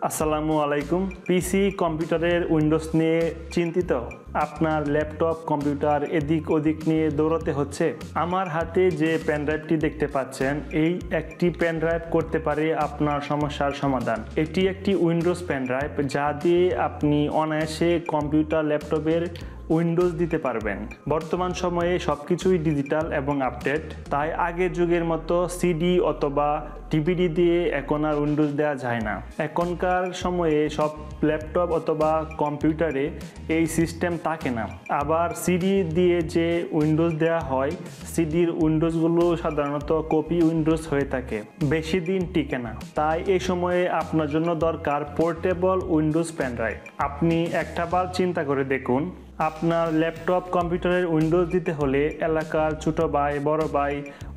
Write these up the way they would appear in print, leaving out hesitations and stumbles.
আসসালামু আলাইকুম। পিসি কম্পিউটারের উইন্ডোজ নিয়ে চিন্তিত? আপনার ল্যাপটপ কম্পিউটার এদিক ওদিক নিয়ে দৌড়াতে হচ্ছে? আমার হাতে যে পেনড্রাইভটি দেখতে পাচ্ছেন, এই একটি পেনড্রাইভ করতে পারে আপনার সমস্যার সমাধান। এটি একটি উইন্ডোজ পেনড্রাইভ, যা দিয়ে আপনি অনায়াসে কম্পিউটার ল্যাপটপের উইন্ডোজ দিতে পারবেন। বর্তমান সময়ে সবকিছুই ডিজিটাল এবং আপডেট, তাই আগের যুগের মতো সিডি অথবা ডিভিডি দিয়ে এখন আর উইন্ডোজ দেওয়া যায় না। এখনকার সময়ে সব ল্যাপটপ অথবা কম্পিউটারে এই সিস্টেম থাকে না। আবার সিডি দিয়ে যে উইন্ডোজ দেওয়া হয়, সিডির উইন্ডোজগুলো সাধারণত কপি উইন্ডোজ হয়ে থাকে, বেশি দিন টিকে না। তাই এই সময়ে আপনার জন্য দরকার পোর্টেবল উইন্ডোজ পেনড্রাইভ। আপনি একটাবার চিন্তা করে দেখুন, আপনার ল্যাপটপ কম্পিউটারের উইন্ডোজ দিতে হলে এলাকার ছোট ভাই, বড় ভাই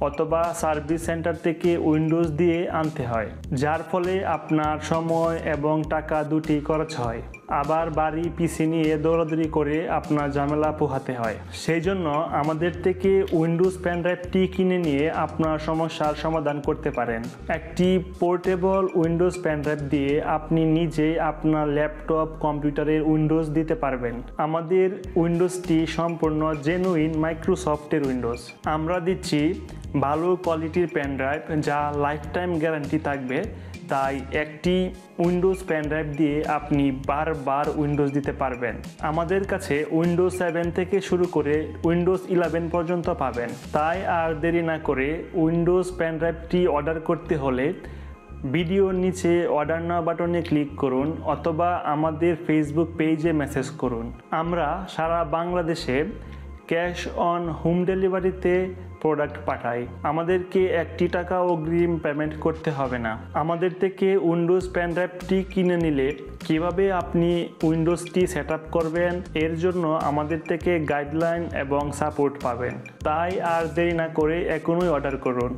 অথবা সার্ভিস সেন্টার থেকে উইন্ডোজ দিয়ে আনতে হয়, যার ফলে আপনার সময় এবং টাকা দুটি খরচ হয়। আবার বাড়ি পিসি নিয়ে দৌড়াদৌড়ি করে আপনার ঝামেলা পোহাতে হয়। সেই জন্য আমাদের থেকে উইন্ডোজ পেনড্রাইভটি কিনে নিয়ে আপনার সমস্যার সমাধান করতে পারেন। একটি পোর্টেবল উইন্ডোজ পেনড্রাইভ দিয়ে আপনি নিজেই আপনার ল্যাপটপ কম্পিউটারের উইন্ডোজ দিতে পারবেন। আমাদের উইন্ডোজটি সম্পূর্ণ জেনুইন মাইক্রোসফটের উইন্ডোজ। আমরা দিচ্ছি ভালো কোয়ালিটির পেনড্রাইভ, যা লাইফ টাইম গ্যারান্টি থাকবে। তাই একটি উইন্ডোজ পেনড্রাইভ দিয়ে আপনি বারবার উইন্ডোজ দিতে পারবেন। আমাদের কাছে উইন্ডোজ 7 থেকে শুরু করে উইন্ডোজ 11 পর্যন্ত পাবেন। তাই আর দেরি না করে উইন্ডোজ পেনড্রাইভটি অর্ডার করতে হলে ভিডিওর নিচে অর্ডার নাও বাটনে ক্লিক করুন অথবা আমাদের ফেসবুক পেজে মেসেজ করুন। আমরা সারা বাংলাদেশে ক্যাশ অন হোম ডেলিভারিতে প্রোডাক্ট পাঠাই। আমাদেরকে 1 টাকা অগ্রিম পেমেন্ট করতে হবে না। আমাদের থেকে উইন্ডোজ পেনড্রাইভটি কিনে নিলে কিভাবে আপনি উইন্ডোজটি সেট আপ করবেন, এর জন্য আমাদের থেকে গাইডলাইন এবং সাপোর্ট পাবেন। তাই আর দেরি না করে এখনই অর্ডার করুন।